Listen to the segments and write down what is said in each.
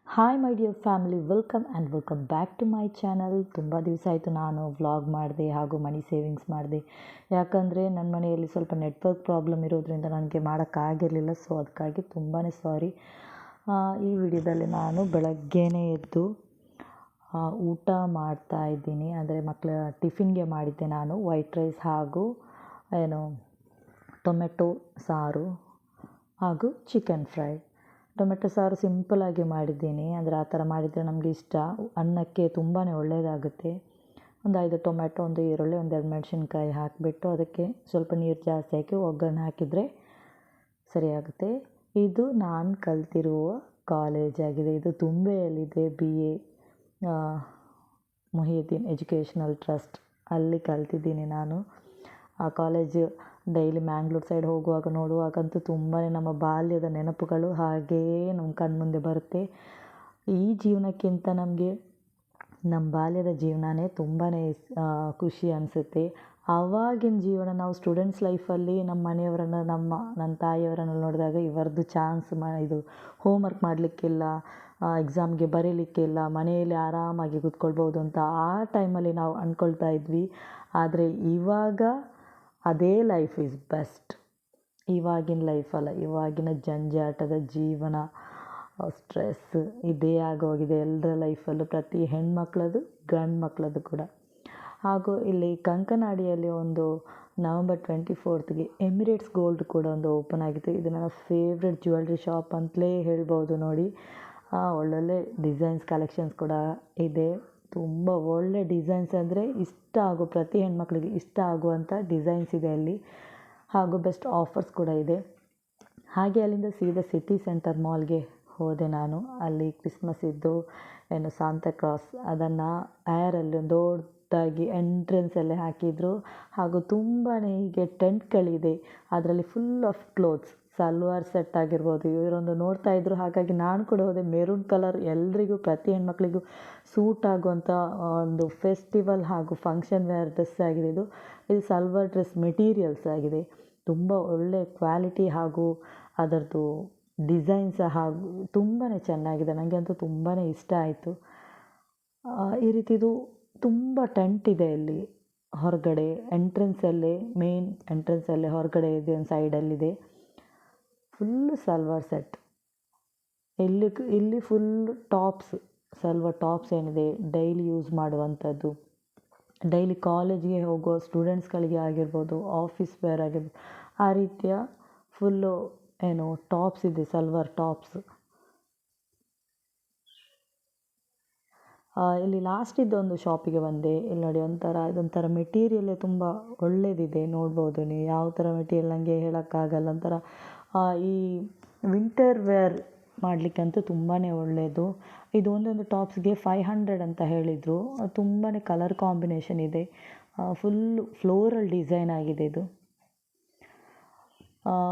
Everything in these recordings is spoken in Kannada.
Hi my dear family, welcome back to my channel. ತುಂಬ ದಿವಸ ಆಯಿತು ನಾನು ವ್ಲಾಗ್ ಮಾಡಿದೆ ಹಾಗೂ ಮನಿ ಸೇವಿಂಗ್ಸ್ ಮಾಡಿದೆ. ಯಾಕಂದರೆ ನನ್ನ ಮನೆಯಲ್ಲಿ ಸ್ವಲ್ಪ ನೆಟ್ವರ್ಕ್ ಪ್ರಾಬ್ಲಮ್ ಇರೋದ್ರಿಂದ ನನಗೆ ಮಾಡೋಕ್ಕಾಗಿರಲಿಲ್ಲ. ಸೊ ಅದಕ್ಕಾಗಿ ತುಂಬಾ ಸಾರಿ. ಈ ವಿಡಿಯೋದಲ್ಲಿ ನಾನು ಬೆಳಗ್ಗೆನೇ ಎದ್ದು ಊಟ ಮಾಡ್ತಾ ಇದ್ದೀನಿ. ಅಂದರೆ ಮಕ್ಕಳ ಟಿಫಿನ್ಗೆ ಮಾಡಿದ್ದೆ ನಾನು ವೈಟ್ ರೈಸ್ ಹಾಗೂ ಟೊಮೆಟೊ ಸಾರು ಹಾಗೂ ಚಿಕನ್ ಫ್ರೈ. ಟೊಮೆಟೊ ಸಾರು ಸಿಂಪಲಾಗಿ ಮಾಡಿದ್ದೀನಿ. ಅಂದರೆ ಆ ಥರ ಮಾಡಿದರೆ ನಮಗೆ ಇಷ್ಟ. ಅನ್ನಕ್ಕೆ ತುಂಬಾ ಒಳ್ಳೆಯದಾಗುತ್ತೆ. ಒಂದು 5 ಟೊಮೆಟೊ, ಒಂದು ಈರುಳ್ಳಿ, ಒಂದು 2 ಮೆಣಸಿನ್ಕಾಯಿ ಹಾಕಿಬಿಟ್ಟು ಅದಕ್ಕೆ ಸ್ವಲ್ಪ ನೀರು ಜಾಸ್ತಿ ಹಾಕಿ ಒಗ್ಗರಣೆ ಹಾಕಿದರೆ ಸರಿಯಾಗುತ್ತೆ. ಇದು ನಾನು ಕಲ್ತಿರುವ ಕಾಲೇಜ್ ಆಗಿದೆ. ಇದು ತುಂಬೆಯಲ್ಲಿದೆ. BA ಮೊಹಿಯುದ್ದೀನ್ ಎಜುಕೇಷನಲ್ ಟ್ರಸ್ಟ್, ಅಲ್ಲಿ ಕಲ್ತಿದ್ದೀನಿ ನಾನು. ಆ ಕಾಲೇಜು ಡೈಲಿ ಮ್ಯಾಂಗ್ಳೂರ್ ಸೈಡ್ ಹೋಗುವಾಗ ನೋಡುವಾಗಂತೂ ತುಂಬಾ ನಮ್ಮ ಬಾಲ್ಯದ ನೆನಪುಗಳು ಹಾಗೆಯೇ ನಮ್ಮ ಕಣ್ಮುಂದೆ ಬರುತ್ತೆ. ಈ ಜೀವನಕ್ಕಿಂತ ನಮಗೆ ನಮ್ಮ ಬಾಲ್ಯದ ಜೀವನನೇ ತುಂಬಾ ಖುಷಿ ಅನಿಸುತ್ತೆ. ಆವಾಗಿನ ಜೀವನ ನಾವು ಸ್ಟೂಡೆಂಟ್ಸ್ ಲೈಫಲ್ಲಿ ನಮ್ಮ ಮನೆಯವರನ್ನು ನನ್ನ ತಾಯಿಯವರನ್ನು ನೋಡಿದಾಗ ಇವರದ್ದು ಇದು ಹೋಮ್ವರ್ಕ್ ಮಾಡಲಿಕ್ಕಿಲ್ಲ, ಎಕ್ಸಾಮ್ಗೆ ಬರೀಲಿಕ್ಕಿಲ್ಲ, ಮನೆಯಲ್ಲಿ ಆರಾಮಾಗಿ ಕೂತ್ಕೊಳ್ಬೋದು ಅಂತ ಆ ಟೈಮಲ್ಲಿ ನಾವು ಅಂದ್ಕೊಳ್ತಾ ಇದ್ವಿ. ಆದರೆ ಇವಾಗ ಅದೇ ಲೈಫ್ ಈಸ್ ಬೆಸ್ಟ್. ಇವಾಗಿನ ಲೈಫಲ್ಲ, ಇವಾಗಿನ ಜಂಜಾಟದ ಜೀವನ, ಸ್ಟ್ರೆಸ್ ಇದೇ ಆಗೋಗಿದೆ ಎಲ್ಲರ ಲೈಫಲ್ಲೂ, ಪ್ರತಿ ಹೆಣ್ಮಕ್ಳದು ಗಂಡು ಮಕ್ಕಳದು ಕೂಡ. ಹಾಗೂ ಇಲ್ಲಿ ಕಂಕನಾಡಿಯಲ್ಲಿ ಒಂದು ನವಂಬರ್ 24ಗೆ ಎಮಿರೇಟ್ಸ್ ಗೋಲ್ಡ್ ಕೂಡ ಒಂದು ಓಪನ್ ಆಗಿತ್ತು. ಇದು ನನ್ನ ಫೇವ್ರೆಟ್ ಜ್ಯುವೆಲ್ರಿ ಶಾಪ್ ಅಂತಲೇ ಹೇಳ್ಬೋದು. ನೋಡಿ, ಒಳ್ಳೊಳ್ಳೆ ಡಿಸೈನ್ಸ್ ಕಲೆಕ್ಷನ್ಸ್ ಕೂಡ ಇದೆ. ತುಂಬ ಒಳ್ಳೆ ಡಿಸೈನ್ಸ್ ಅಂದರೆ ಪ್ರತಿ ಹೆಣ್ಮಕ್ಳಿಗೆ ಇಷ್ಟ ಆಗುವಂಥ ಡಿಸೈನ್ಸ್ ಇದೆ ಅಲ್ಲಿ. ಹಾಗೂ ಬೆಸ್ಟ್ ಆಫರ್ಸ್ ಕೂಡ ಇದೆ. ಹಾಗೆ ಅಲ್ಲಿಂದ ಸೀದಾ ಸಿಟಿ ಸೆಂಟರ್ ಮಾಲ್ಗೆ ಹೋದೆ ನಾನು. ಅಲ್ಲಿ ಕ್ರಿಸ್ಮಸ್ ಇದ್ದು ಸಾಂತಾಕ್ಲಾಸ್ ಅದನ್ನು ಏರಲ್ಲಿ ದೊಡ್ಡದಾಗಿ ಎಂಟ್ರೆನ್ಸಲ್ಲೇ ಹಾಕಿದರು. ಹಾಗೂ ತುಂಬಾ ಹೀಗೆ ಟೆಂಟ್ಗಳಿದೆ. ಅದರಲ್ಲಿ full of clothes, salwar set ಆಗಿರ್ಬೋದು, ಇವರೊಂದು ನೋಡ್ತಾ ಇದ್ದರು. ಹಾಗಾಗಿ ನಾನು ಕೂಡ ಹೋದೆ. ಮೆರೂನ್ ಕಲರ್ ಎಲ್ರಿಗೂ, ಪ್ರತಿ ಹೆಣ್ಮಕ್ಳಿಗೂ ಸೂಟ್ ಆಗುವಂಥ ಒಂದು ಫೆಸ್ಟಿವಲ್ ಹಾಗೂ ಫಂಕ್ಷನ್ ವೇರ್ ಡ್ರೆಸ್ ಆಗಿದೆ ಇದು ಸಲ್ವಾರ್ ಡ್ರೆಸ್ ಮೆಟೀರಿಯಲ್ಸ್ ಆಗಿದೆ. ತುಂಬ ಒಳ್ಳೆ ಕ್ವಾಲಿಟಿ ಹಾಗೂ ಅದರದ್ದು ಡಿಸೈನ್ ಸಹ ತುಂಬಾ ಚೆನ್ನಾಗಿದೆ. ನನಗೆ ಅಂತೂ ತುಂಬಾ ಇಷ್ಟ ಆಯಿತು. ಈ ರೀತಿದು ತುಂಬ ಟೆಂಟ್ ಇದೆ ಇಲ್ಲಿ ಹೊರಗಡೆ ಮೇನ್ ಎಂಟ್ರೆನ್ಸಲ್ಲೇ ಹೊರಗಡೆ ಇದೆ, ಒಂದು ಸೈಡಲ್ಲಿದೆ ಫುಲ್ ಸಲ್ವಾರ್ ಸೆಟ್. ಇಲ್ಲಿ ಫುಲ್ ಟಾಪ್ಸ್, ಸಲ್ವಾರ್ ಟಾಪ್ಸ್ ಏನಿದೆ ಡೈಲಿ ಯೂಸ್ ಮಾಡುವಂಥದ್ದು, ಡೈಲಿ ಕಾಲೇಜ್ಗೆ ಹೋಗೋ ಸ್ಟೂಡೆಂಟ್ಸ್ಗಳಿಗೆ ಆಗಿರ್ಬೋದು, ಆಫೀಸ್ ವೇರ್ ಆಗಿರ್ಬೋದು, ಆ ರೀತಿಯ ಫುಲ್ಲು ಟಾಪ್ಸ್ ಇದೆ, ಸಲ್ವಾರ್ ಟಾಪ್ಸ್. ಇಲ್ಲಿ ಲಾಸ್ಟ್ ಇದ್ದೊಂದು ಶಾಪಿಗೆ ಬಂದೆ. ಇಲ್ಲಿ ನೋಡಿ, ಇದೊಂಥರ ಮೆಟೀರಿಯಲ್ಲೇ ತುಂಬ ಒಳ್ಳೆಯದಿದೆ. ನೋಡ್ಬೋದು ನೀವು ಯಾವ ಥರ ಮೆಟೀರಿಯಲ್, ನನಗೆ ಹೇಳೋಕ್ಕಾಗಲ್ಲ. ಒಂಥರ ಈ ವಿಂಟರ್ ವೇರ್ ಮಾಡಲಿಕ್ಕಂತೂ ತುಂಬಾ ಒಳ್ಳೆಯದು. ಇದು ಒಂದೊಂದು ಟಾಪ್ಸ್ಗೆ 500 ಅಂತ ಹೇಳಿದರು. ತುಂಬಾ ಕಲರ್ ಕಾಂಬಿನೇಷನ್ ಇದೆ. ಫುಲ್ಲು ಫ್ಲೋರಲ್ ಡಿಸೈನ್ ಆಗಿದೆ ಇದು.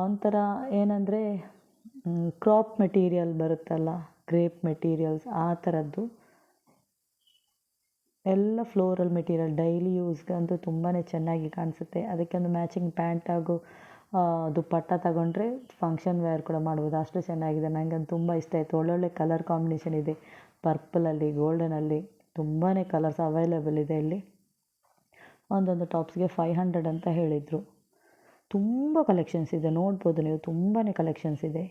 ಒಂಥರ ಏನಂದರೆ ಕ್ರಾಪ್ ಮೆಟೀರಿಯಲ್ ಬರುತ್ತಲ್ಲ, ಕ್ರೇಪ್ ಮೆಟೀರಿಯಲ್ಸ್, ಆ ಥರದ್ದು ಎಲ್ಲ ಫ್ಲೋರಲ್ ಮೆಟೀರಿಯಲ್. ಡೈಲಿ ಯೂಸ್ಗಂತೂ ತುಂಬಾ ಚೆನ್ನಾಗಿ ಕಾಣಿಸುತ್ತೆ. ಅದಕ್ಕೆ ಒಂದು ಮ್ಯಾಚಿಂಗ್ ಪ್ಯಾಂಟ್ ಹಾಗೂ ದುಪ್ಪಟ್ಟ ತಗೊಂಡ್ರೆ ಫಂಕ್ಷನ್ ವೇರ್ ಕೂಡ ಮಾಡ್ಬೋದು. ಅಷ್ಟು ಚೆನ್ನಾಗಿದೆ. ನನಗಂತೂ ತುಂಬ ಇಷ್ಟ ಆಯಿತು. ಒಳ್ಳೊಳ್ಳೆ ಕಲರ್ ಕಾಂಬಿನೇಷನ್ ಇದೆ. ಪರ್ಪಲಲ್ಲಿ, ಗೋಲ್ಡನಲ್ಲಿ ತುಂಬಾ ಕಲರ್ಸ್ ಅವೈಲೇಬಲ್ ಇದೆ ಇಲ್ಲಿ. ಒಂದೊಂದು ಟಾಪ್ಸ್ಗೆ 500 ಅಂತ ಹೇಳಿದರು. ತುಂಬ ಕಲೆಕ್ಷನ್ಸ್ ಇದೆ, ನೋಡ್ಬೋದು ನೀವು, ತುಂಬಾ ಕಲೆಕ್ಷನ್ಸ್ ಇದೆ.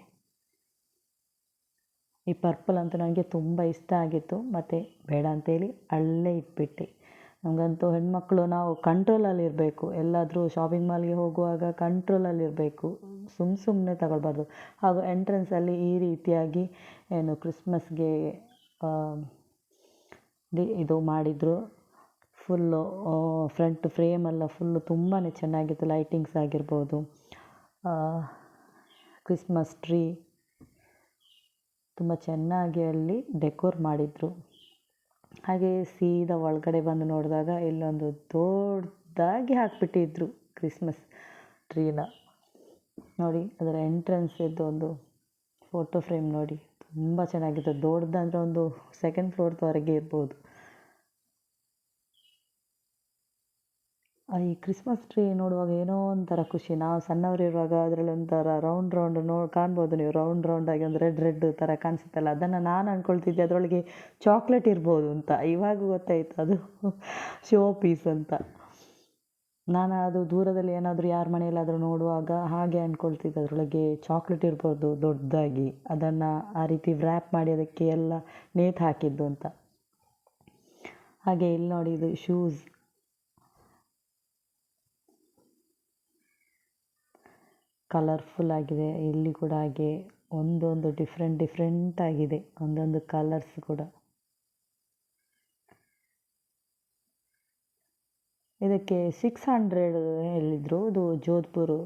ಈ ಪರ್ಪಲ್ ಅಂತೂ ನನಗೆ ತುಂಬ ಇಷ್ಟ ಆಗಿತ್ತು. ಮತ್ತು ಬೇಡ ಅಂತೇಳಿ ಅಲ್ಲೇ ಇಟ್ಬಿಟ್ಟು. ನಮಗಂತೂ ಹೆಣ್ಮಕ್ಳು ನಾವು ಕಂಟ್ರೋಲಲ್ಲಿರಬೇಕು. ಎಲ್ಲಾದರೂ ಶಾಪಿಂಗ್ ಮಾಲ್ಗೆ ಹೋಗುವಾಗ ಕಂಟ್ರೋಲಲ್ಲಿರಬೇಕು, ಸುಮ್ಮನೆ ತಗೊಳ್ಬಾರ್ದು. ಹಾಗೂ ಎಂಟ್ರೆನ್ಸಲ್ಲಿ ಈ ರೀತಿಯಾಗಿ ಕ್ರಿಸ್ಮಸ್ಗೆ ಇದು ಮಾಡಿದರು. ಫುಲ್ಲು ಫ್ರಂಟ್ ಫ್ರೇಮೆಲ್ಲ ಫುಲ್ಲು ತುಂಬಾ ಚೆನ್ನಾಗಿತ್ತು. ಲೈಟಿಂಗ್ಸ್ ಆಗಿರ್ಬೋದು, ಕ್ರಿಸ್ಮಸ್ ಟ್ರೀ ತುಂಬ ಚೆನ್ನಾಗಿ ಅಲ್ಲಿ ಡೆಕೋರ್ ಮಾಡಿದರು. ಹಾಗೆ ಸೀದಾ ಒಳಗಡೆ ಬಂದು ನೋಡಿದಾಗ ಇಲ್ಲೊಂದು ದೊಡ್ಡದಾಗಿ ಹಾಕಿಬಿಟ್ಟಿದ್ರು ಕ್ರಿಸ್ಮಸ್ ಟ್ರೀನ. ನೋಡಿ, ಅದರ ಎಂಟ್ರೆನ್ಸ್ ಇದ್ದು ಒಂದು ಫೋಟೋ ಫ್ರೇಮ್ ನೋಡಿ, ತುಂಬ ಚೆನ್ನಾಗಿತ್ತು. ದೊಡ್ಡದಂದರೆ ಒಂದು 2nd ಫ್ಲೋರ್ವರೆಗೆ ಇರ್ಬೋದು. ಈ ಕ್ರಿಸ್ಮಸ್ ಟ್ರೀ ನೋಡುವಾಗ ಏನೋ ಒಂಥರ ಖುಷಿ. ನಾವು ಸಣ್ಣವರಿರುವಾಗ ಅದರಲ್ಲಿ ಒಂಥರ ರೌಂಡ್ ರೌಂಡ್ ಕಾಣ್ಬೋದು ನೀವು, ರೌಂಡ್ ರೌಂಡಾಗಿ ಒಂದು ರೆಡ್ ರೆಡ್ ಥರ ಕಾಣಿಸುತ್ತಲ್ಲ, ಅದನ್ನು ನಾನು ಅಂದ್ಕೊಳ್ತಿದ್ದೆ ಅದರೊಳಗೆ ಚಾಕ್ಲೇಟ್ ಇರ್ಬೋದು ಅಂತ. ಇವಾಗ ಗೊತ್ತಾಯಿತು ಅದು ಶೋ ಪೀಸ್ ಅಂತ. ನಾನು ಅದು ದೂರದಲ್ಲಿ ಏನಾದರೂ ಯಾರ ಮನೆಯಲ್ಲಾದರೂ ನೋಡುವಾಗ ಹಾಗೆ ಅಂದ್ಕೊಳ್ತಿದ್ದೆ ಅದರೊಳಗೆ ಚಾಕ್ಲೇಟ್ ಇರ್ಬೋದು ದೊಡ್ಡದಾಗಿ, ಅದನ್ನು ಆ ರೀತಿ ವ್ರ್ಯಾಪ್ ಮಾಡಿ ಅದಕ್ಕೆ ಎಲ್ಲ ನೇತು ಹಾಕಿದ್ದು ಅಂತ. ಹಾಗೆ ಇಲ್ಲಿ ನೋಡಿ, ಇದು ಶೂಸ್. ಕಲರ್ಫುಲ್ ಆಗಿದೆ. ಇಲ್ಲಿ ಕೂಡ ಹಾಗೆ ಒಂದೊಂದು ಡಿಫ್ರೆಂಟ್ ಆಗಿದೆ, ಒಂದೊಂದು ಕಲರ್ಸ್ ಕೂಡ. ಇದಕ್ಕೆ 600 ಹೇಳಿದರು. ಇದು ಜೋಧ್ಪುರ್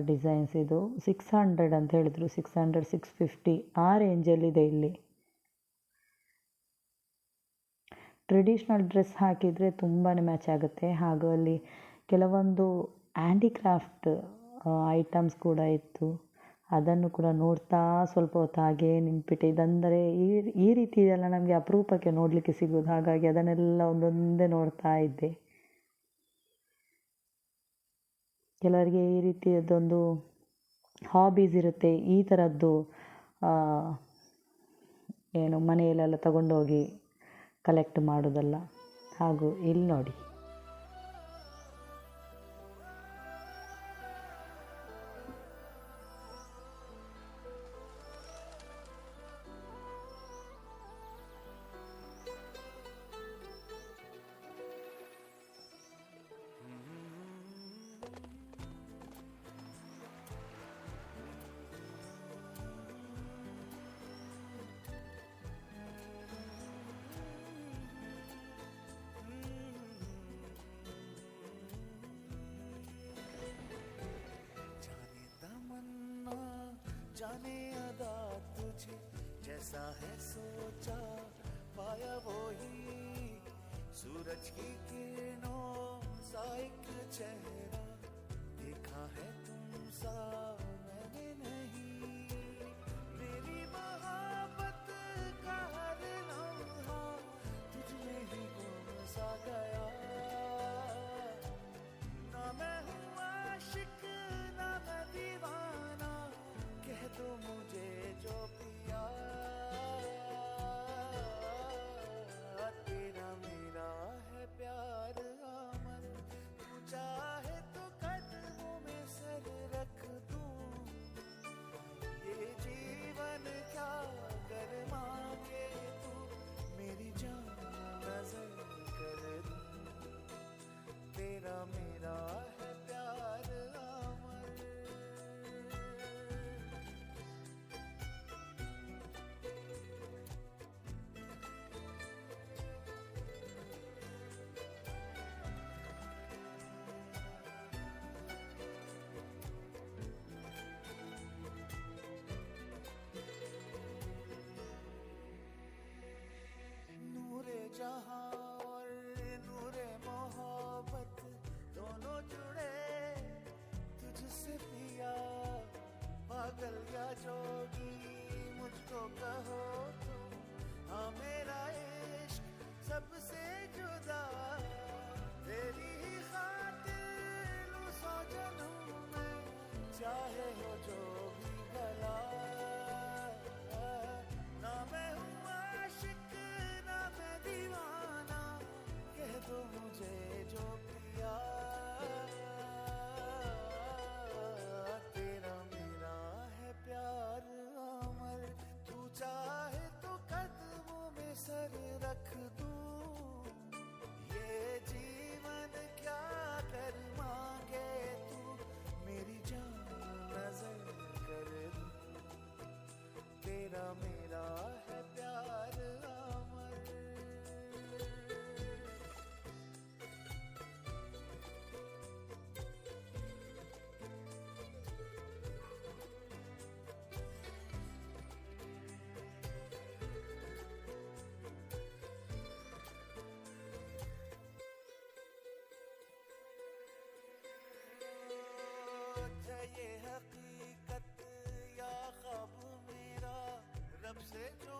ಡಿಸೈನ್ಸ್. ಇದು 600 ಅಂತ ಹೇಳಿದರು. 600, 650 ಆ ರೇಂಜಲ್ಲಿದೆ ಇಲ್ಲಿ. ಟ್ರೆಡಿಷ್ನಲ್ ಡ್ರೆಸ್ ಹಾಕಿದರೆ ತುಂಬಾ ಮ್ಯಾಚ್ ಆಗುತ್ತೆ. ಹಾಗೂ ಅಲ್ಲಿ ಕೆಲವೊಂದು ಹ್ಯಾಂಡಿಕ್ರಾಫ್ಟ್ ಐಟಮ್ಸ್ ಕೂಡ ಇತ್ತು. ಅದನ್ನು ಕೂಡ ನೋಡ್ತಾ ಸ್ವಲ್ಪ ಹೊತ್ತು ಹಾಗೇ ನಿಂತ್ಬಿಟ್ಟೆ. ಇದಂದರೆ ಈ ರೀತಿ ಇದೆಲ್ಲ ನಮಗೆ ಅಪರೂಪಕ್ಕೆ ನೋಡಲಿಕ್ಕೆ ಸಿಗೋದು. ಹಾಗಾಗಿ ಅದನ್ನೆಲ್ಲ ಒಂದೊಂದೇ ನೋಡ್ತಾ ಇದ್ದೆ. ಕೆಲವರಿಗೆ ಈ ರೀತಿಯದೊಂದು ಹಾಬೀಸ್ ಇರುತ್ತೆ, ಈ ಥರದ್ದು ಏನು ಮನೆಯಲ್ಲೆಲ್ಲ ತಗೊಂಡೋಗಿ ಕಲೆಕ್ಟ್ ಮಾಡೋದಲ್ಲ. ಹಾಗೂ ಇಲ್ಲಿ ನೋಡಿ, जाने अदा तुझे जैसा है सोचा पाया वो ही सूरज की किरणों सा एक चेहरा देखा है तुम सा मैंने नहीं मेरी मोहब्बत का हर लम्हा तुझ में ही गुम सा गया ना मैं हूँ आशिक ना मैं दीवाना कह दो मुझे जो पिया तेरा मेरा है प्यार अमर तू चाहे तो कदमों में सर रख दूं ये जीवन क्या कर मांगे तू मेरी जान नजर कर दूं तेरा मेरा है प्यार अमर नूरे जहां और नूरे मोहब्बत दोनों जुड़े तुझसे पिया पागल या जोगी मुझको कहो तुम हाँ मेरा इश्क सबसे जुदा तेरी ही खातिर लूं 100 जन्म में चाहे हो जो भी भला ना मैं हूँ आशिक ना मैं दीवाना कह दो मुझे जो पिया तेरा मेरा है प्यार अमर तू चाहे तो कदमों में सर रख दूं ये जीवन क्या कर मांगे तू मेरी जान नजर कर दूं तेरा मेरा है प्यार अमर ये हकीकत या ख्वाब मेरा रब से जो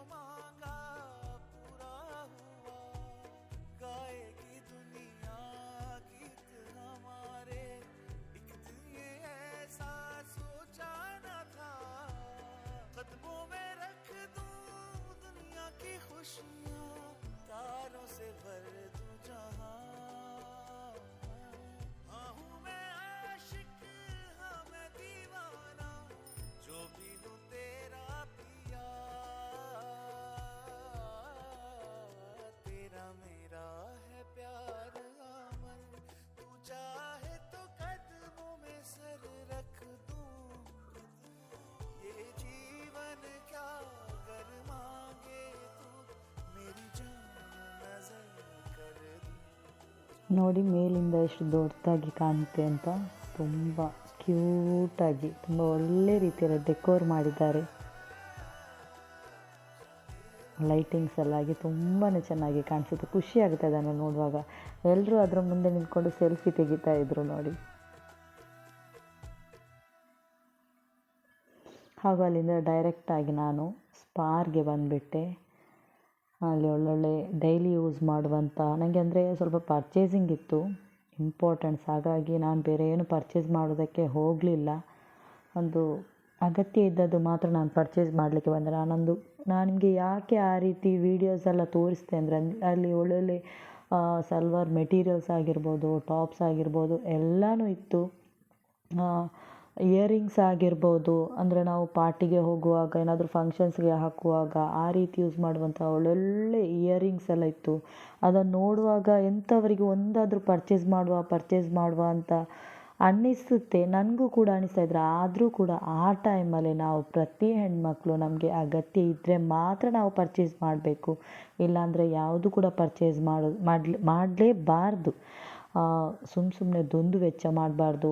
ನೋಡಿ ಮೇಲಿಂದ ಎಷ್ಟು ದೊಡ್ಡದಾಗಿ ಕಾಣುತ್ತೆ ಅಂತ. ತುಂಬ ಕ್ಯೂಟಾಗಿ ತುಂಬ ಒಳ್ಳೆ ರೀತಿಯಲ್ಲಿ ಡೆಕೋರ್ ಮಾಡಿದ್ದಾರೆ. ಲೈಟಿಂಗ್ಸ್ ಎಲ್ಲ ಆಗಿ ತುಂಬಾ ಚೆನ್ನಾಗಿ ಕಾಣಿಸುತ್ತೆ. ಖುಷಿ ಆಗುತ್ತೆ ಅದನ್ನು ನೋಡುವಾಗ. ಎಲ್ಲರೂ ಅದರ ಮುಂದೆ ನಿಂತ್ಕೊಂಡು ಸೆಲ್ಫಿ ತೆಗಿತಾ ಇದ್ರು ನೋಡಿ. ಹಾಗೂ ಅಲ್ಲಿಂದ ಡೈರೆಕ್ಟಾಗಿ ನಾನು ಸ್ಪಾರ್ಗೆ ಬಂದುಬಿಟ್ಟೆ. ಅಲ್ಲಿ ಒಳ್ಳೊಳ್ಳೆ ಡೈಲಿ ಯೂಸ್ ಮಾಡುವಂಥ, ನನಗೆ ಅಂದರೆ ಸ್ವಲ್ಪ ಪರ್ಚೇಸಿಂಗ್ ಇತ್ತು, ಇಂಪಾರ್ಟೆಂಟ್ಸ್. ಹಾಗಾಗಿ ನಾನು ಬೇರೆ ಏನು ಪರ್ಚೇಸ್ ಮಾಡೋದಕ್ಕೆ ಹೋಗಲಿಲ್ಲ. ಒಂದು ಅಗತ್ಯ ಇದ್ದದ್ದು ಮಾತ್ರ ನಾನು ಪರ್ಚೇಸ್ ಮಾಡಲಿಕ್ಕೆ ಬಂದೆ. ನಾನು ನಿಮಗೆ ಯಾಕೆ ಆ ರೀತಿ ವೀಡಿಯೋಸ್ ಎಲ್ಲ ತೋರಿಸ್ತೆ ಅಂದರೆ, ಅಲ್ಲಿ ಒಳ್ಳೊಳ್ಳೆ ಸಲ್ವಾರ್ ಮೆಟೀರಿಯಲ್ಸ್ ಆಗಿರ್ಬೋದು, ಟಾಪ್ಸ್ ಆಗಿರ್ಬೋದು ಎಲ್ಲನೂ ಇತ್ತು. ಇಯರಿಂಗ್ಸ್ ಆಗಿರ್ಬೋದು, ಅಂದರೆ ನಾವು ಪಾರ್ಟಿಗೆ ಹೋಗುವಾಗ ಏನಾದರೂ ಫಂಕ್ಷನ್ಸ್ಗೆ ಹಾಕುವಾಗ ಆ ರೀತಿ ಯೂಸ್ ಮಾಡುವಂಥ ಒಳ್ಳೊಳ್ಳೆ ಇಯರಿಂಗ್ಸ್ ಎಲ್ಲ ಇತ್ತು. ಅದನ್ನು ನೋಡುವಾಗ ಎಂಥವರಿಗೆ ಒಂದಾದರೂ ಪರ್ಚೇಸ್ ಮಾಡುವ ಅಂತ ಅನ್ನಿಸುತ್ತೆ. ನನಗೂ ಕೂಡ ಅನ್ನಿಸ್ತಾ ಇದ್ರೆ, ಆದರೂ ಕೂಡ ಆ ಟೈಮಲ್ಲಿ ನಾವು ಪ್ರತಿ ಹೆಣ್ಮಕ್ಳು ನಮಗೆ ಅಗತ್ಯ ಇದ್ದರೆ ಮಾತ್ರ ನಾವು ಪರ್ಚೇಸ್ ಮಾಡಬೇಕು. ಇಲ್ಲಾಂದರೆ ಯಾವುದು ಕೂಡ ಪರ್ಚೇಸ್ ಮಾಡಲೇಬಾರ್ದು. ಸುಮ್ಮನೆ ದುಂದು ವೆಚ್ಚ ಮಾಡಬಾರ್ದು.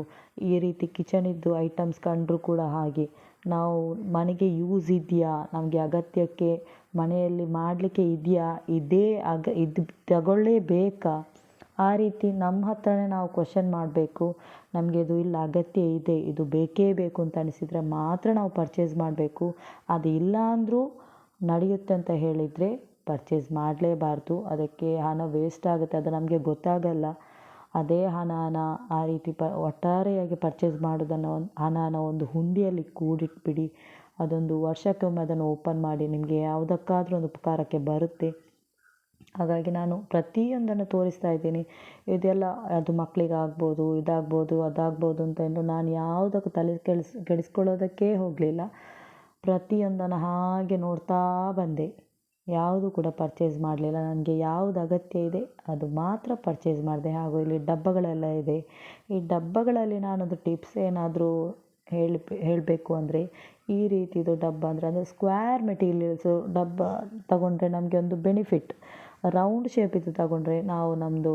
ಈ ರೀತಿ ಕಿಚನಿದ್ದು ಐಟಮ್ಸ್ ಕಂಡರೂ ಕೂಡ ಹಾಗೆ, ನಾವು ಮನೆಗೆ ಯೂಸ್ ಇದೆಯಾ, ನಮಗೆ ಅಗತ್ಯಕ್ಕೆ ಮನೆಯಲ್ಲಿ ಮಾಡಲಿಕ್ಕೆ ಇದೆಯಾ, ಇದು ತಗೊಳ್ಳೇಬೇಕಾ, ಆ ರೀತಿ ನಮ್ಮ ಹತ್ರನೇ ನಾವು ಕ್ವಶನ್ ಮಾಡಬೇಕು. ನಮಗೆ ಇದು ಇಲ್ಲ, ಅಗತ್ಯ ಇದೆ, ಇದು ಬೇಕೇ ಬೇಕು ಅಂತ ಅನಿಸಿದರೆ ಮಾತ್ರ ನಾವು ಪರ್ಚೇಸ್ ಮಾಡಬೇಕು. ಅದು ಇಲ್ಲ ಅಂದರೂ ನಡೆಯುತ್ತೆ ಅಂತ ಹೇಳಿದರೆ ಪರ್ಚೇಸ್ ಮಾಡಲೇಬಾರ್ದು. ಅದಕ್ಕೆ ಹಣ ವೇಸ್ಟ್ ಆಗುತ್ತೆ, ಅದು ನಮಗೆ ಗೊತ್ತಾಗಲ್ಲ. ಅದೇ ಹಣನ ಆ ರೀತಿ ಒಟ್ಟಾರೆಯಾಗಿ ಪರ್ಚೇಸ್ ಮಾಡೋದನ್ನು ಹಣನ ಒಂದು ಹುಂಡಿಯಲ್ಲಿ ಕೂಡಿಟ್ಬಿಡಿ. ಅದೊಂದು ವರ್ಷಕ್ಕೊಮ್ಮೆ ಅದನ್ನು ಓಪನ್ ಮಾಡಿ, ನಿಮಗೆ ಯಾವುದಕ್ಕಾದರೂ ಒಂದು ಉಪಕಾರಕ್ಕೆ ಬರುತ್ತೆ. ಹಾಗಾಗಿ ನಾನು ಪ್ರತಿಯೊಂದನ್ನು ತೋರಿಸ್ತಾ ಇದ್ದೀನಿ. ಇದೆಲ್ಲ ಅದು ಮಕ್ಕಳಿಗಾಗ್ಬೋದು, ಇದಾಗ್ಬೋದು, ಅದಾಗ್ಬೋದು ಅಂತ ನಾನು ಯಾವುದಕ್ಕೂ ತಲೆ ಕೆಡಿಸ್ಕೊಳ್ಳೋದಕ್ಕೇ ಹೋಗಲಿಲ್ಲ. ಪ್ರತಿಯೊಂದನ್ನು ಹಾಗೆ ನೋಡ್ತಾ ಬಂದೆ. ಯಾವುದು ಕೂಡ ಪರ್ಚೇಸ್ ಮಾಡಲಿಲ್ಲ. ನನಗೆ ಯಾವುದು ಅಗತ್ಯ ಇದೆ ಅದು ಮಾತ್ರ ಪರ್ಚೇಸ್ ಮಾಡಿದೆ. ಹಾಗೂ ಇಲ್ಲಿ ಡಬ್ಬಗಳೆಲ್ಲ ಇದೆ. ಈ ಡಬ್ಬಗಳಲ್ಲಿ ನಾನೊಂದು ಟಿಪ್ಸ್ ಏನಾದರೂ ಹೇಳಬೇಕು ಅಂದರೆ, ಈ ರೀತಿದು ಡಬ್ಬ ಅಂದರೆ ಸ್ಕ್ವೇರ್ ಮೆಟೀರಿಯಲ್ಸು ಡಬ್ಬ ತಗೊಂಡ್ರೆ ನಮಗೆ ಒಂದು ಬೆನಿಫಿಟ್. ರೌಂಡ್ ಶೇಪಿದ್ದು ತಗೊಂಡ್ರೆ ನಾವು ನಮ್ಮದು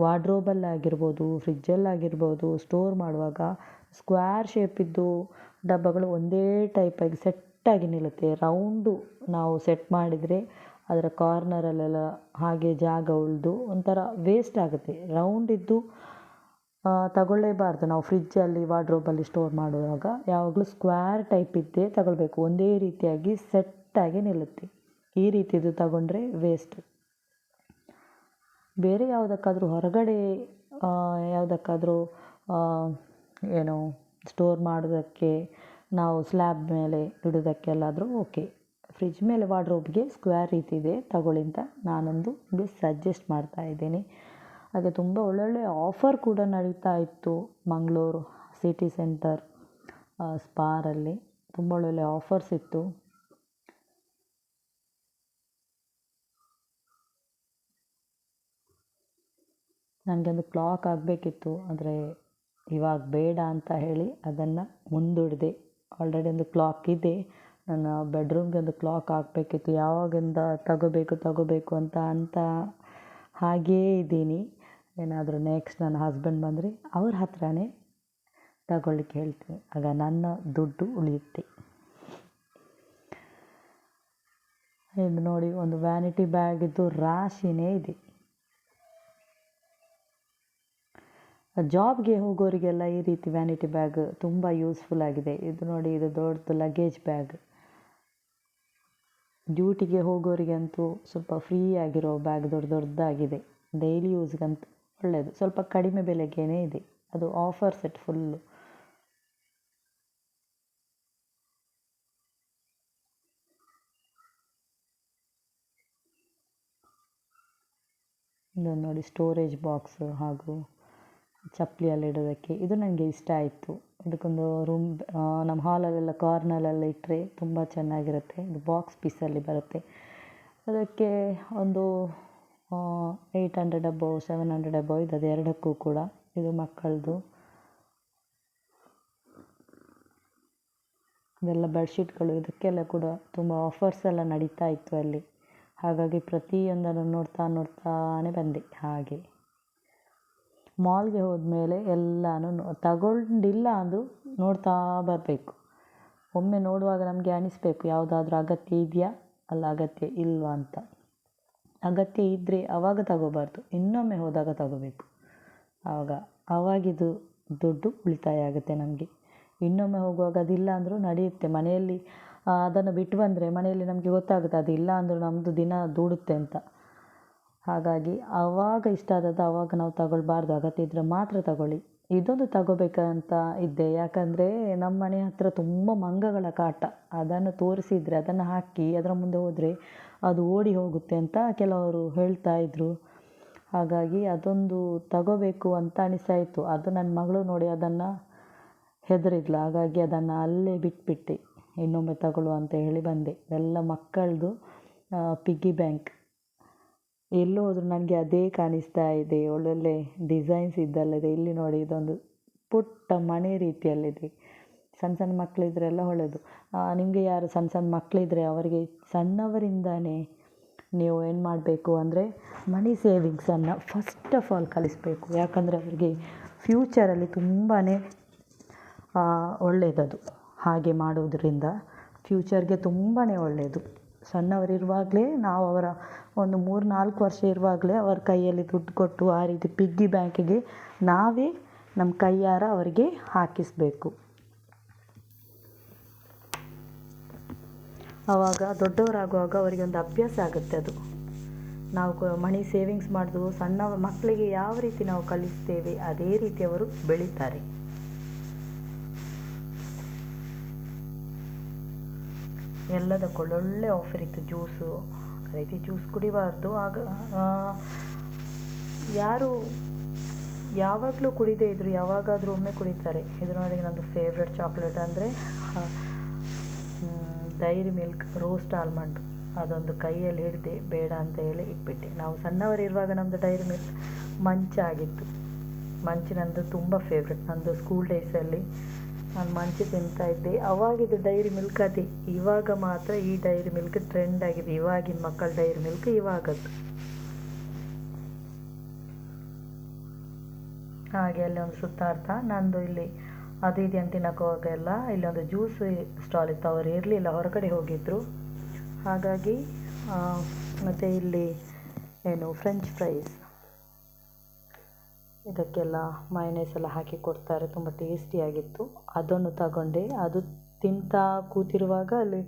ವಾರ್ಡ್ರೋಬಲ್ಲಾಗಿರ್ಬೋದು, ಫ್ರಿಜ್ಜಲ್ಲಾಗಿರ್ಬೋದು ಸ್ಟೋರ್ ಮಾಡುವಾಗ ಸ್ಕ್ವೇರ್ ಶೇಪಿದ್ದು ಡಬ್ಬಗಳು ಒಂದೇ ಟೈಪಾಗಿ ಸೆಟ್ಟಾಗಿ ನಿಲ್ಲುತ್ತೆ. ರೌಂಡು ನಾವು ಸೆಟ್ ಮಾಡಿದರೆ ಅದರ ಕಾರ್ನರಲ್ಲೆಲ್ಲ ಹಾಗೆ ಜಾಗ ಉಳಿದು ಒಂಥರ ವೇಸ್ಟ್ ಆಗುತ್ತೆ. ರೌಂಡಿದ್ದು ತಗೊಳ್ಳೇಬಾರ್ದು. ನಾವು ಫ್ರಿಜ್ಜಲ್ಲಿ ವಾರ್ಡ್ರೋಬಲ್ಲಿ ಸ್ಟೋರ್ ಮಾಡುವಾಗ ಯಾವಾಗಲೂ ಸ್ಕ್ವೇರ್ ಟೈಪ್ ಇದ್ದೇ ತಗೊಳ್ಬೇಕು. ಒಂದೇ ರೀತಿಯಾಗಿ ಸೆಟ್ಟಾಗಿ ನಿಲ್ಲುತ್ತೆ. ಈ ರೀತಿದು ತಗೊಂಡ್ರೆ ವೇಸ್ಟ್. ಬೇರೆ ಯಾವುದಕ್ಕಾದರೂ ಹೊರಗಡೆ ಯಾವುದಕ್ಕಾದರೂ ಏನು ಸ್ಟೋರ್ ಮಾಡೋದಕ್ಕೆ, ನಾವು ಸ್ಲ್ಯಾಬ್ ಮೇಲೆ ಇಡೋದಕ್ಕೆಲ್ಲಾದರೂ ಓಕೆ. ಫ್ರಿಜ್ ಮೇಲೆ ವಾರ್ಡ್ರೋಬ್ಗೆ ಸ್ಕ್ವೇರ್ ರೀತಿ ಇದೆ ತಗೊಳ್ಳಿ ಅಂತ ನಾನೊಂದು ನಿಮಗೆ ಸಜೆಸ್ಟ್ ಮಾಡ್ತಾ ಇದ್ದೀನಿ. ಹಾಗೆ ತುಂಬ ಒಳ್ಳೊಳ್ಳೆ ಆಫರ್ ಕೂಡ ನಡೀತಾ ಇತ್ತು ಮಂಗಳೂರು ಸಿಟಿ ಸೆಂಟರ್ ಸ್ಪಾರಲ್ಲಿ. ತುಂಬ ಒಳ್ಳೊಳ್ಳೆ ಆಫರ್ಸ್ ಇತ್ತು. ನನಗೊಂದು ಕ್ಲಾಕ್ ಆಗಬೇಕಿತ್ತು, ಆದರೆ ಇವಾಗ ಬೇಡ ಅಂತ ಹೇಳಿ ಅದನ್ನು ಮುಂದೂಡಿದೆ. ಆಲ್ರೆಡಿ ಒಂದು ಕ್ಲಾಕ್ ಇದೆ. ನನ್ನ ಬೆಡ್ರೂಮ್ಗೆ ಒಂದು ಕ್ಲಾಕ್ ಆಗಬೇಕಿತ್ತು. ಯಾವಾಗಿಂದ ತಗೋಬೇಕು ಅಂತ ಹಾಗೇ ಇದ್ದೀನಿ. ಏನಾದರೂ ನೆಕ್ಸ್ಟ್ ನನ್ನ ಹಸ್ಬೆಂಡ್ ಬಂದರೆ ಅವ್ರ ಹತ್ರನೇ ತಗೊಳ್ಳಿಕ್ಕೆ ಹೇಳ್ತೀನಿ. ಆಗ ನನ್ನ ದುಡ್ಡು ಉಳಿಯುತ್ತೆ. ಇದು ನೋಡಿ, ಒಂದು ವ್ಯಾನಿಟಿ ಬ್ಯಾಗಿದ್ದು ರಾಶಿನೇ ಇದೆ. ಜಾಬ್ಗೆ ಹೋಗೋರಿಗೆಲ್ಲ ಈ ರೀತಿ ವ್ಯಾನಿಟಿ ಬ್ಯಾಗ್ ತುಂಬ ಯೂಸ್ಫುಲ್ ಆಗಿದೆ. ಇದು ನೋಡಿ, ಇದು ದೊಡ್ಡದು ಲಗೇಜ್ ಬ್ಯಾಗ್. ಡ್ಯೂಟಿಗೆ ಹೋಗೋರಿಗಂತೂ ಸ್ವಲ್ಪ ಫ್ರೀ ಆಗಿರೋ ಬ್ಯಾಗ್ ದೊಡ್ಡದಾಗಿದೆ. ಡೈಲಿ ಯೂಸ್ಗಂತೂ ಒಳ್ಳೆಯದು. ಸ್ವಲ್ಪ ಕಡಿಮೆ ಬೆಲೆಗೇ ಇದೆ. ಅದು ಆಫರ್ ಸೆಟ್ ಫುಲ್ಲು. ಇದನ್ನು ನೋಡಿ, ಸ್ಟೋರೇಜ್ ಬಾಕ್ಸು ಹಾಗೂ ಚಪ್ಪಲಿಯಲ್ಲಿ ಇಡೋದಕ್ಕೆ. ಇದು ನನಗೆ ಇಷ್ಟ ಆಯಿತು. ಇದಕ್ಕೊಂದು ರೂಮ್ ನಮ್ಮ ಹಾಲಲ್ಲೆಲ್ಲ ಕಾರ್ನಲ್ಲೆಲ್ಲ ಇಟ್ಟರೆ ತುಂಬ ಚೆನ್ನಾಗಿರುತ್ತೆ. ಇದು ಬಾಕ್ಸ್ ಪೀಸಲ್ಲಿ ಬರುತ್ತೆ. ಅದಕ್ಕೆ ಒಂದು 800 ಅಬೋ 700 ಅಬೋ ಇದೆ ಎರಡಕ್ಕೂ ಕೂಡ. ಇದು ಮಕ್ಕಳದು. ಇದೆಲ್ಲ ಬೆಡ್ಶೀಟ್ಗಳು, ಇದಕ್ಕೆಲ್ಲ ಕೂಡ ತುಂಬ ಆಫರ್ಸ್ ಎಲ್ಲ ನಡೀತಾ ಇತ್ತು ಅಲ್ಲಿ. ಹಾಗಾಗಿ ಪ್ರತಿಯೊಂದನ್ನು ನೋಡ್ತಾನೆ ಬಂದೆ ಹಾಗೆ. ಮಾಲ್ಗೆ ಹೋದ್ಮೇಲೆ ಎಲ್ಲನೂ ತಗೊಂಡಿಲ್ಲ ಅಂದರೂ ನೋಡ್ತಾ ಬರಬೇಕು. ಒಮ್ಮೆ ನೋಡುವಾಗ ನಮಗೆ ಅನಿಸ್ಬೇಕು ಯಾವುದಾದ್ರೂ ಅಗತ್ಯ ಇದೆಯಾ ಅಲ್ಲ ಅಗತ್ಯ ಇಲ್ವಾ ಅಂತ. ಅಗತ್ಯ ಇದ್ದರೆ ಆವಾಗ ತಗೋಬಾರ್ದು, ಇನ್ನೊಮ್ಮೆ ಹೋದಾಗ ತಗೋಬೇಕು. ಆವಾಗಿದು ದುಡ್ಡು ಉಳಿತಾಯ ಆಗುತ್ತೆ ನಮಗೆ. ಇನ್ನೊಮ್ಮೆ ಹೋಗುವಾಗ ಅದಿಲ್ಲ ಅಂದರೂ ನಡೆಯುತ್ತೆ. ಮನೆಯಲ್ಲಿ ಅದನ್ನು ಬಿಟ್ಟು ಬಂದರೆ ಮನೆಯಲ್ಲಿ ನಮಗೆ ಗೊತ್ತಾಗುತ್ತೆ ಅದಿಲ್ಲ ಅಂದರೂ ನಮ್ಮದು ದಿನ ದೂಡುತ್ತೆ ಅಂತ. ಹಾಗಾಗಿ ಆವಾಗ ಇಷ್ಟ ಆದದ್ದು ಆವಾಗ ನಾವು ತಗೊಳ್ಬಾರ್ದು, ಅಗತ್ಯ ಇದ್ದರೆ ಮಾತ್ರ ತಗೊಳ್ಳಿ. ಇದೊಂದು ತಗೋಬೇಕಂತ ಇದ್ದೆ, ಯಾಕಂದರೆ ನಮ್ಮ ಮನೆ ಹತ್ತಿರ ತುಂಬ ಮಂಗಗಳ ಕಾಟ. ಅದನ್ನು ತೋರಿಸಿದರೆ ಅದನ್ನು ಹಾಕಿ ಅದರ ಮುಂದೆ ಹೋದರೆ ಅದು ಓಡಿ ಹೋಗುತ್ತೆ ಅಂತ ಕೆಲವರು ಹೇಳ್ತಾ ಇದ್ದರು. ಹಾಗಾಗಿ ಅದೊಂದು ತಗೋಬೇಕು ಅಂತ ಅನಿಸ್ತಾಯಿತ್ತು. ಅದು ನನ್ನ ಮಗಳು ನೋಡಿ ಅದನ್ನು ಹೆದರಿದ್ಲು, ಹಾಗಾಗಿ ಅದನ್ನು ಅಲ್ಲೇ ಬಿಟ್ಬಿಟ್ಟೆ. ಇನ್ನೊಮ್ಮೆ ತಗೊಳ್ಳುವ ಅಂತ ಹೇಳಿ ಬಂದೆ. ಎಲ್ಲ ಮಕ್ಕಳದು ಪಿಗ್ಗಿ ಬ್ಯಾಂಕ್. ಎಲ್ಲೂ ಹೋದರೂ ನನಗೆ ಅದೇ ಕಾಣಿಸ್ತಾ ಇದೆ. ಒಳ್ಳೊಳ್ಳೆ ಡಿಸೈನ್ಸ್ ಇದ್ದಲ್ಲಿದೆ. ಇಲ್ಲಿ ನೋಡಿ ಇದೊಂದು ಪುಟ್ಟ ಮನೆ ರೀತಿಯಲ್ಲಿದೆ. ಸಣ್ಣ ಸಣ್ಣ ಮಕ್ಕಳಿದ್ರೆಲ್ಲ ಒಳ್ಳೆಯದು. ನಿಮಗೆ ಯಾರು ಸಣ್ಣ ಸಣ್ಣ ಮಕ್ಕಳಿದ್ರೆ ಅವರಿಗೆ ಸಣ್ಣವರಿಂದನೇ ನೀವು ಏನು ಮಾಡಬೇಕು ಅಂದರೆ ಮನಿ ಸೇವಿಂಗ್ಸನ್ನು ಫಸ್ಟ್ ಆಫ್ ಆಲ್ ಕಲಿಸಬೇಕು. ಯಾಕಂದರೆ ಅವರಿಗೆ ಫ್ಯೂಚರಲ್ಲಿ ತುಂಬಾ ಒಳ್ಳೆಯದದು. ಹಾಗೆ ಮಾಡುವುದರಿಂದ ಫ್ಯೂಚರ್ಗೆ ತುಂಬಾ ಒಳ್ಳೆಯದು. ಸಣ್ಣವರಿರುವಾಗಲೇ ನಾವು ಅವರ ಒಂದು 3-4 ವರ್ಷ ಇರುವಾಗಲೇ ಅವರ ಕೈಯಲ್ಲಿ ದುಡ್ಡು ಕೊಟ್ಟು ಆ ರೀತಿ ಪಿಗ್ಗಿ ಬ್ಯಾಂಕಿಗೆ ನಾವೇ ನಮ್ಮ ಕೈಯಾರ ಅವರಿಗೆ ಹಾಕಿಸಬೇಕು. ಆವಾಗ ದೊಡ್ಡವರಾಗುವಾಗ ಅವರಿಗೆ ಒಂದು ಅಭ್ಯಾಸ ಆಗುತ್ತೆ. ಅದು ನಾವು ಮನಿ ಸೇವಿಂಗ್ಸ್ ಮಾಡೋದು ಸಣ್ಣ ಮಕ್ಕಳಿಗೆ ಯಾವ ರೀತಿ ನಾವು ಕಲಿಸ್ತೇವೆ ಅದೇ ರೀತಿ ಅವರು ಬೆಳೀತಾರೆ. ಎಲ್ಲದಕ್ಕೂ ಒಳ್ಳೊಳ್ಳೆ ಆಫರ್ ಇತ್ತು. ಜ್ಯೂಸು ರೀತಿ ಜ್ಯೂಸ್ ಕುಡಿಬಾರ್ದು. ಆಗ ಯಾರು ಯಾವಾಗಲೂ ಕುಡಿದೇ ಇದ್ದರು ಯಾವಾಗಾದರೂ ಒಮ್ಮೆ ಕುಡಿತಾರೆ. ಇದರೊಳಗೆ ನನ್ನದು ಫೇವ್ರೆಟ್ ಚಾಕ್ಲೇಟ್ ಅಂದರೆ ಡೈರಿ ಮಿಲ್ಕ್ ರೋಸ್ಟ್ ಆಲ್ಮಂಡ್. ಅದೊಂದು ಕೈಯಲ್ಲಿ ಹಿಡಿದೆ ಬೇಡ ಅಂತ ಹೇಳಿ ಇಟ್ಬಿಟ್ಟೆ. ನಾವು ಸಣ್ಣವರಿರುವಾಗ ನಮ್ಮದು ಡೈರಿ ಮಿಲ್ಕ್ ಮಂಚಾಗಿತ್ತು. ಮಂಚು ನನ್ನದು ತುಂಬ ಫೇವ್ರೆಟ್. ನನ್ನದು ಸ್ಕೂಲ್ ಡೇಸಲ್ಲಿ ನಾನು ಮಂಚು ತಿಂತಾಯಿದ್ದೆ. ಅವಾಗಿದ್ದು ಡೈರಿ ಮಿಲ್ಕ್ ಅದೇ. ಇವಾಗ ಮಾತ್ರ ಈ ಡೈರಿ ಮಿಲ್ಕ್ ಟ್ರೆಂಡ್ ಆಗಿದೆ. ಇವಾಗಿನ ಮಕ್ಕಳ ಡೈರಿ ಮಿಲ್ಕ್ ಇವಾಗದ್ದು. ಹಾಗೆ ಅಲ್ಲಿ ಒಂದು ಸುತ್ತಾಡ್ತಾ ನಂದು ಇಲ್ಲಿ ಅದು ಇದೆ ಅಂತ ತಿನ್ನೋಕ್ಕೋಗೆಲ್ಲ ಇಲ್ಲಿ ಒಂದು ಜ್ಯೂಸ್ ಸ್ಟಾಲ್ ಇತ್ತು. ಅವರು ಇರಲಿಲ್ಲ, ಹೊರಗಡೆ ಹೋಗಿದ್ದರು. ಹಾಗಾಗಿ ಮತ್ತು ಇಲ್ಲಿ ಏನು ಫ್ರೆಂಚ್ ಫ್ರೈಸ್ ಇದಕ್ಕೆಲ್ಲ ಮೈನಸ್ ಎಲ್ಲ ಹಾಕಿ ಕೊಡ್ತಾರೆ, ತುಂಬ ಟೇಸ್ಟಿಯಾಗಿತ್ತು. ಅದನ್ನು ತಗೊಂಡೆ. ಅದು ತಿಂತಾ ಕೂತಿರುವಾಗ ಅಲ್ಲಿ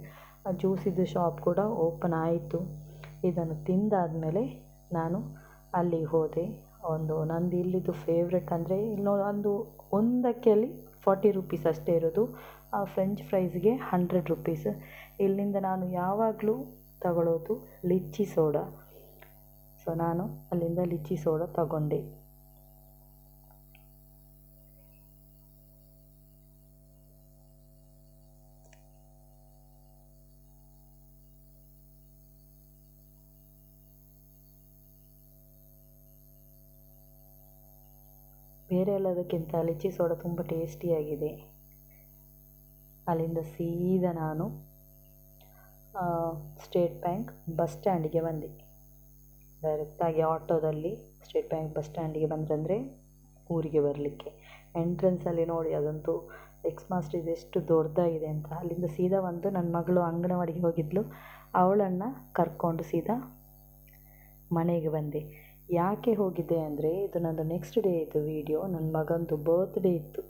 ಜ್ಯೂಸಿದ್ದು ಶಾಪ್ ಕೂಡ ಓಪನ್ ಆಯಿತು. ಇದನ್ನು ತಿಂದಾದಮೇಲೆ ನಾನು ಅಲ್ಲಿಗೆ ಹೋದೆ. ನಂದು ಇಲ್ಲಿದ್ದು ಫೇವ್ರೆಟ್ ಅಂದರೆ ಇಲ್ಲಿ ಒಂದಕ್ಕೆ ಅಲ್ಲಿ 40 ರೂಪೀಸ್ ಅಷ್ಟೇ ಇರೋದು. ಆ ಫ್ರೆಂಚ್ ಫ್ರೈಸ್ಗೆ 100 ರೂಪೀಸ್. ಇಲ್ಲಿಂದ ನಾನು ಯಾವಾಗಲೂ ತಗೊಳ್ಳೋದು ಲಿಚ್ಚಿ ಸೋಡಾ. ಸೊ ನಾನು ಅಲ್ಲಿಂದ ಲಿಚ್ಚಿ ಸೋಡಾ ತಗೊಂಡೆ. ಬೇರೆ ಎಲ್ಲದಕ್ಕಿಂತ ಲಿಚ್ಚಿ ಸೋಡಾ ತುಂಬ ಟೇಸ್ಟಿಯಾಗಿದೆ. ಅಲ್ಲಿಂದ ಸೀದಾ ನಾನು ಸ್ಟೇಟ್ ಬ್ಯಾಂಕ್ ಬಸ್ ಸ್ಟ್ಯಾಂಡಿಗೆ ಬಂದೆ. ಡೈರೆಕ್ಟಾಗಿ ಆಟೋದಲ್ಲಿ ಸ್ಟೇಟ್ ಬ್ಯಾಂಕ್ ಬಸ್ ಸ್ಟ್ಯಾಂಡಿಗೆ ಬಂದರೆ ಊರಿಗೆ ಬರಲಿಕ್ಕೆ ಎಂಟ್ರೆನ್ಸಲ್ಲಿ ನೋಡಿ ಅದಂತೂ ಎಕ್ಸ್ ಮಾಸ್ಟರ್ ಎಷ್ಟು ದೊಡ್ಡದಾಗಿದೆ ಅಂತ. ಅಲ್ಲಿಂದ ಸೀದಾ ನನ್ನ ಮಗಳು ಅಂಗನವಾಡಿಗೆ ಹೋಗಿದ್ಲು. ಅವಳನ್ನು ಕರ್ಕೊಂಡು ಸೀದಾ ಮನೆಗೆ ಬಂದೆ. ಯಾಕೆ ಹೋಗಿದ್ದೆ ಅಂದರೆ ಇದು ನಂದು ನೆಕ್ಸ್ಟ್ ಡೇ ಇತ್ತು ವಿಡಿಯೋ. ನನ್ನ ಮಗಂದು ಬರ್ತ್ಡೇ ಇತ್ತು.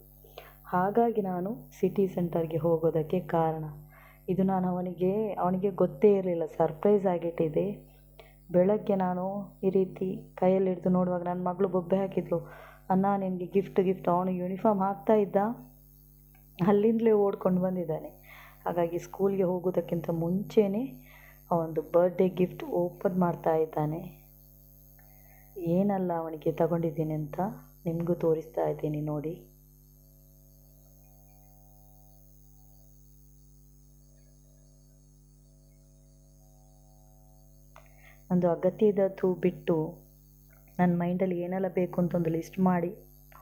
ಹಾಗಾಗಿ ನಾನು ಸಿಟಿ ಸೆಂಟರ್ಗೆ ಹೋಗೋದಕ್ಕೆ ಕಾರಣ ಇದು. ನಾನು ಅವನಿಗೆ ಗೊತ್ತೇ ಇರಲಿಲ್ಲ, ಸರ್ಪ್ರೈಸ್ ಆಗಿಟ್ಟಿದೆ. ಬೆಳಗ್ಗೆ ನಾನು ಈ ರೀತಿ ಕೈಯಲ್ಲಿ ಹಿಡಿದು ನೋಡುವಾಗ ನನ್ನ ಮಗಳು ಬೊಬ್ಬೆ ಹಾಕಿದ್ಲು, ಅಣ್ಣ ನಿನಗೆ ಗಿಫ್ಟ್. ಅವನು ಯೂನಿಫಾರ್ಮ್ ಹಾಕ್ತಾ ಇದ್ದ, ಅಲ್ಲಿಂದಲೇ ಓಡ್ಕೊಂಡು ಬಂದಿದ್ದಾನೆ. ಹಾಗಾಗಿ ಸ್ಕೂಲ್ಗೆ ಹೋಗೋದಕ್ಕಿಂತ ಮುಂಚೆನೇ ಅವನದು ಬರ್ಡೇ ಗಿಫ್ಟ್ ಓಪನ್ ಮಾಡ್ತಾ ಇದ್ದಾನೆ. ಏನಲ್ಲ ಅವನಿಗೆ ತಗೊಂಡಿದ್ದೀನಿ ಅಂತ ನಿಮಗೂ ತೋರಿಸ್ತಾ ಇದ್ದೀನಿ ನೋಡಿ. ಒಂದು ಅಗತ್ಯ ಇದ್ದದ್ದು ಬಿಟ್ಟು ನನ್ನ ಮೈಂಡಲ್ಲಿ ಏನೆಲ್ಲ ಬೇಕು ಅಂತ ಒಂದು ಲಿಸ್ಟ್ ಮಾಡಿ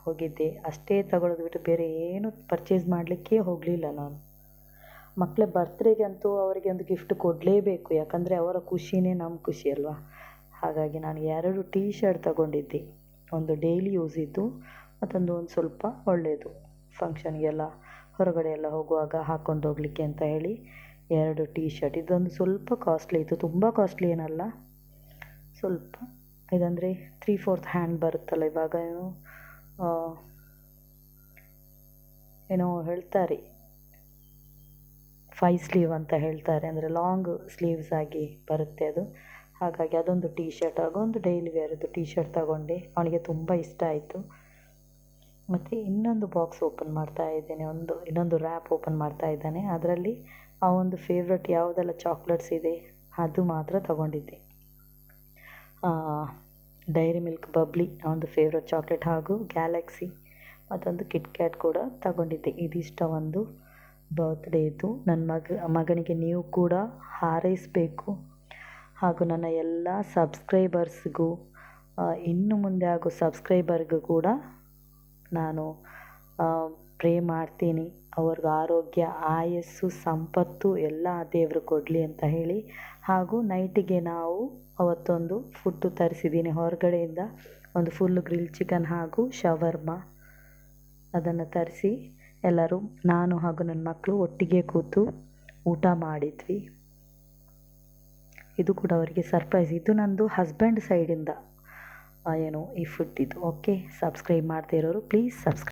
ಹೋಗಿದ್ದೆ. ಅಷ್ಟೇ ತಗೊಳ್ಳೋದು ಬಿಟ್ಟು ಬೇರೆ ಏನು ಪರ್ಚೇಸ್ ಮಾಡಲಿಕ್ಕೆ ಹೋಗಲಿಲ್ಲ ನಾನು. ಮಕ್ಕಳ ಬರ್ತ್ಡೇಗೆ ಅಂತೂ ಅವರಿಗೆ ಒಂದು ಗಿಫ್ಟ್ ಕೊಡಲೇಬೇಕು, ಯಾಕಂದರೆ ಅವರ ಖುಷಿನೇ ನಮ್ಮ ಖುಷಿ ಅಲ್ವಾ. ಹಾಗಾಗಿ ನಾನು 2 ಟೀ ಶರ್ಟ್ ತಗೊಂಡಿದ್ದೆ. ಒಂದು ಡೈಲಿ ಯೂಸ್ ಇದ್ದು ಮತ್ತೊಂದು ಒಂದು ಸ್ವಲ್ಪ ಒಳ್ಳೆಯದು ಫಂಕ್ಷನ್ಗೆಲ್ಲ ಹೊರಗಡೆ ಎಲ್ಲ ಹೋಗುವಾಗ ಹಾಕ್ಕೊಂಡು ಹೋಗಲಿಕ್ಕೆ ಅಂತ ಹೇಳಿ 2 ಟೀ ಶರ್ಟ್. ಇದೊಂದು ಸ್ವಲ್ಪ ಕಾಸ್ಟ್ಲಿ ಇತ್ತು, ತುಂಬ ಕಾಸ್ಟ್ಲಿ ಏನಲ್ಲ, ಸ್ವಲ್ಪ ಇದಂದರೆ 3/4 ಹ್ಯಾಂಡ್ ಬರುತ್ತಲ್ಲ, ಇವಾಗ ಏನೋ ಹೇಳ್ತಾರೆ 5 ಸ್ಲೀವ್ ಅಂತ ಹೇಳ್ತಾರೆ, ಅಂದರೆ ಲಾಂಗ್ ಸ್ಲೀವ್ಸ್ ಆಗಿ ಬರುತ್ತೆ ಅದು. ಹಾಗಾಗಿ ಅದೊಂದು ಟೀ ಶರ್ಟ್ ಹಾಗೂ ಒಂದು ಡೈಲಿ ವೇರದ್ದು ಟೀ ಶರ್ಟ್ ತಗೊಂಡೆ. ಅವನಿಗೆ ತುಂಬ ಇಷ್ಟ ಆಯಿತು. ಮತ್ತು ಇನ್ನೊಂದು ಬಾಕ್ಸ್ ಓಪನ್ ಮಾಡ್ತಾ ಇದ್ದೇನೆ, ಇನ್ನೊಂದು ರ್ಯಾಪ್ ಓಪನ್ ಮಾಡ್ತಾ ಇದ್ದಾನೆ. ಅದರಲ್ಲಿ ಆ ಒಂದು ಫೇವ್ರೆಟ್ ಯಾವುದೆಲ್ಲ ಚಾಕ್ಲೇಟ್ಸ್ ಇದೆ ಅದು ಮಾತ್ರ ತಗೊಂಡಿದ್ದೆ. ಡೈರಿ ಮಿಲ್ಕ್ ಬಬ್ಲಿ ಒಂದು ಫೇವ್ರೆಟ್ ಚಾಕ್ಲೇಟ್, ಹಾಗೂ ಗ್ಯಾಲಕ್ಸಿ ಮತ್ತೊಂದು ಕಿಟ್ ಕ್ಯಾಟ್ ಕೂಡ ತಗೊಂಡಿದ್ದೆ. ಇದಿಷ್ಟ ಒಂದು ಬರ್ತ್ಡೇದು. ನನ್ನ ಮಗನಿಗೆ ನೀವು ಕೂಡ ಹಾರೈಸಬೇಕು, ಹಾಗೂ ನನ್ನ ಎಲ್ಲ ಸಬ್ಸ್ಕ್ರೈಬರ್ಸ್ಗೂ ಇನ್ನು ಮುಂದೆ ಆಗೋ ಸಬ್ಸ್ಕ್ರೈಬರ್ಗೂ ಕೂಡ ನಾನು ಪ್ರೇ ಮಾಡ್ತೀನಿ, ಅವ್ರಿಗೆ ಆರೋಗ್ಯ, ಆಯಸ್ಸು, ಸಂಪತ್ತು ಎಲ್ಲ ದೇವರು ಕೊಡಲಿ ಅಂತ ಹೇಳಿ. ಹಾಗೂ ನೈಟಿಗೆ ನಾವು ಅವತ್ತೊಂದು ಫುಡ್ಡು ತರಿಸಿದ್ದೀನಿ ಹೊರಗಡೆಯಿಂದ, ಒಂದು ಫುಲ್ ಗ್ರಿಲ್ ಚಿಕನ್ ಹಾಗೂ ಶವರ್ಮ, ಅದನ್ನು ತರಿಸಿ ಎಲ್ಲರೂ ನಾನು ಹಾಗೂ ನನ್ನ ಮಕ್ಕಳು ಒಟ್ಟಿಗೆ ಕೂತು ಊಟ ಮಾಡಿದ್ವಿ. ಇದು ಕೂಡ ಅವರಿಗೆ ಸರ್ಪ್ರೈಸ್. ಇದು ನಂದು ಹಸ್ಬೆಂಡ್ ಸೈಡಿಂದ ಏನು ಈ ಫುಡ್ ಇದು. ಓಕೆ, ಸಬ್ಸ್ಕ್ರೈಬ್ ಮಾಡದೇ ಇರೋರು ಪ್ಲೀಸ್ ಸಬ್ಸ್ಕ್ರೈಬ್.